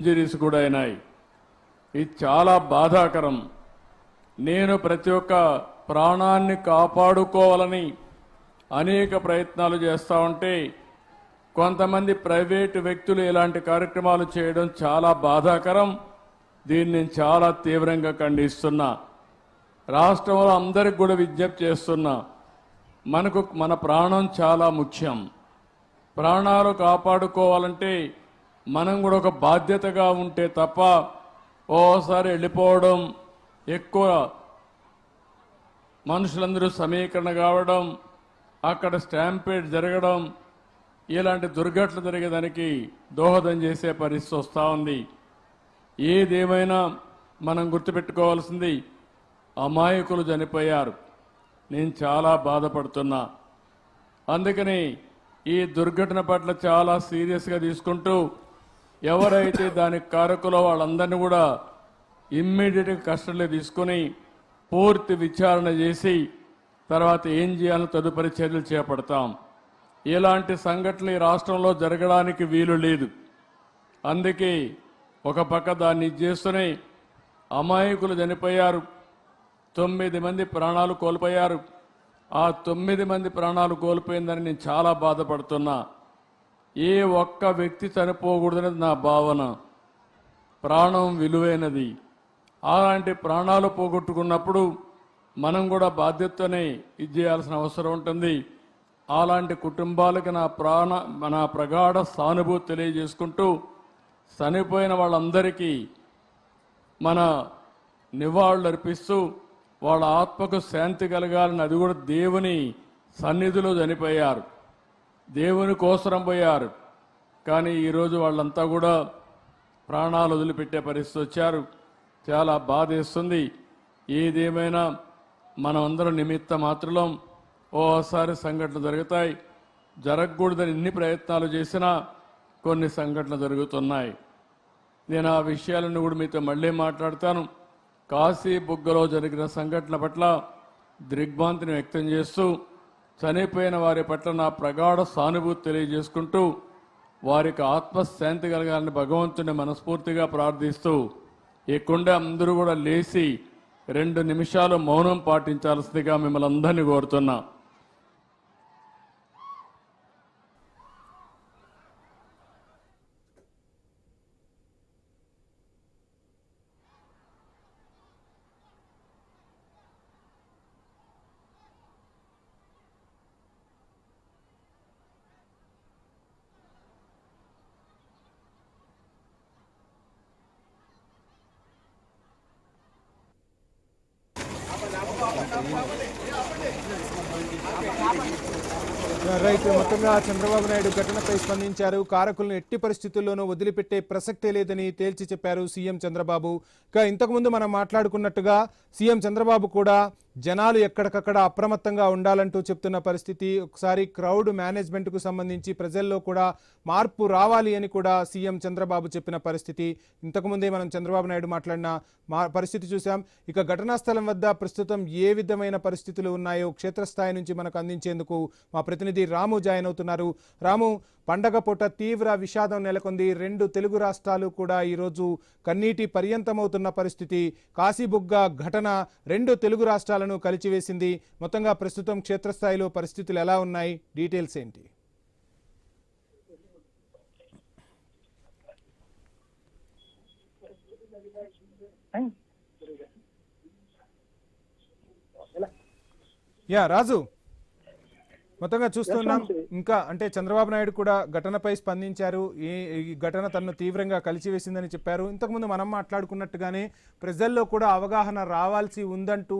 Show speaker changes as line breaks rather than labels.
Injuries కూడా అయినాయి. ఇది చాలా బాధాకరం. నేను ప్రతి ఒక్క ప్రాణాన్ని కాపాడుకోవాలని అనేక ప్రయత్నాలు చేస్తూ ఉంటే కొంతమంది ప్రైవేటు వ్యక్తులు ఇలాంటి కార్యక్రమాలు చేయడం చాలా బాధాకరం. దీన్ని నేను చాలా తీవ్రంగా ఖండిస్తున్నా. రాష్ట్రంలో అందరికి కూడా విజ్ఞప్తి చేస్తున్నా, మన ప్రాణం చాలా ముఖ్యం. ప్రాణాలు కాపాడుకోవాలంటే మనం కూడా ఒక బాధ్యతగా ఉంటే తప్ప ఓసారి వెళ్ళిపోవడం, ఎక్కువ మనుషులందరూ సమీకరణ కావడం, అక్కడ స్టాంపేడ్ జరగడం, ఇలాంటి దుర్ఘటనలు జరిగేదానికి దోహదం చేసే పరిస్థితి వస్తూ ఉంది. ఏదేమైనా మనం గుర్తుపెట్టుకోవాల్సింది, అమాయకులు చనిపోయారు. నేను చాలా బాధపడుతున్నా. అందుకని ఈ దుర్ఘటన పట్ల చాలా సీరియస్గా తీసుకుంటూ ఎవరైతే దానికి కారకులో వాళ్ళందరినీ కూడా ఇమ్మీడియట్గా కస్టడీలో తీసుకుని పూర్తి విచారణ చేసి తర్వాత ఏం చేయాలో తదుపరి చర్యలు చేపడతాం. ఇలాంటి సంఘటనలు ఈ రాష్ట్రంలో జరగడానికి వీలు లేదు. అందుకే ఒక పక్క దాన్ని చేస్తూనే అమాయకులు చనిపోయారు, 9 మంది ప్రాణాలు కోల్పోయారు. ఆ 9 మంది ప్రాణాలు కోల్పోయిందని నేను చాలా బాధపడుతున్నా. ఏ ఒక్క వ్యక్తి చనిపోకూడదనేది నా భావన. ప్రాణం విలువైనది. అలాంటి ప్రాణాలు పోగొట్టుకున్నప్పుడు మనం కూడా బాధ్యతతోనే ఇది చేయాల్సిన అవసరం ఉంటుంది. అలాంటి కుటుంబాలకు నా ప్రగాఢ సానుభూతి తెలియజేసుకుంటూ చనిపోయిన వాళ్ళందరికీ మన నివాళులు అర్పిస్తూ వాళ్ళ ఆత్మకు శాంతి కలగాలని, అది కూడా దేవుని సన్నిధిలో చనిపోయారు, దేవుని కోసరం పోయారు. కానీ ఈరోజు వాళ్ళంతా కూడా ప్రాణాలు వదిలిపెట్టే పరిస్థితి వచ్చారు. చాలా బాధేస్తుంది. ఏదేమైనా మనం అందరం నిమిత్త మాత్రం. ఓసారి సంఘటనలు జరుగుతాయి. జరగకూడదని ఎన్ని ప్రయత్నాలు చేసినా కొన్ని సంఘటనలు జరుగుతున్నాయి. నేను ఆ విషయాలను కూడా మీతో మళ్ళీ మాట్లాడతాను. కాశీబుగ్గలో జరిగిన సంఘటన పట్ల దిగ్భ్రాంతిని వ్యక్తం చేస్తూ చనిపోయిన వారి పట్ల నా ప్రగాఢ సానుభూతి తెలియజేసుకుంటూ వారికి ఆత్మశాంతి కలగాలని భగవంతుని మనస్ఫూర్తిగా ప్రార్థిస్తూ ఈ కుండ అందరూ కూడా లేచి 2 నిమిషాలు మౌనం పాటించాల్సిందిగా మిమ్మల్ని అందరినీ కోరుతున్నా.
రైట్. మొత్తంగా చంద్రబాబు నాయుడు ఘటనపై స్పందించారు. కారకులను ఎట్టి పరిస్థితుల్లోనూ వదిలిపెట్టే ప్రసక్తే లేదని తేల్చి చెప్పారు సీఎం చంద్రబాబు. ఇంతకుముందు మనం మాట్లాడుకున్నట్టుగా సీఎం చంద్రబాబు కూడా జనాలు ఎక్కడికక్కడ అప్రమత్తంగా ఉండాలంటూ చెప్తున్న పరిస్థితి. ఒకసారి క్రౌడ్ మేనేజ్మెంట్కు సంబంధించి ప్రజల్లో కూడా మార్పు రావాలి అని కూడా సీఎం చంద్రబాబు చెప్పిన పరిస్థితి. ఇంతకుముందే మనం చంద్రబాబు నాయుడు మాట్లాడిన పరిస్థితి చూసాం. ఇక ఘటనా స్థలం వద్ద ప్రస్తుతం ఏ విధమైన పరిస్థితులు ఉన్నాయో క్షేత్రస్థాయి నుంచి మనకు అందించేందుకు మా ప్రతినిధి రాము జాయిన్ అవుతున్నారు. రాము, పండగ పూట తీవ్ర విషాదం నెలకొంది. 2 తెలుగు రాష్ట్రాలు కూడా ఈరోజు కన్నీటి పర్యంతమవుతున్న పరిస్థితి. కాశీబుగ్గ ఘటన 2 తెలుగు రాష్ట్రాలను కలిచివేసింది. మొత్తంగా ప్రస్తుతం క్షేత్రస్థాయిలో పరిస్థితులు ఎలా ఉన్నాయి? డీటెయిల్స్ ఏంటి? రాజు, మొత్తంగా చూస్తున్నాం. ఇంకా అంటే చంద్రబాబు నాయుడు కూడా ఘటనపై స్పందించారు. ఈ ఘటన తనను తీవ్రంగా కలిచివేసిందని చెప్పారు. ఇంతకుముందు మనం మాట్లాడుకున్నట్టుగానే ప్రజల్లో కూడా అవగాహన రావాల్సి ఉందంటూ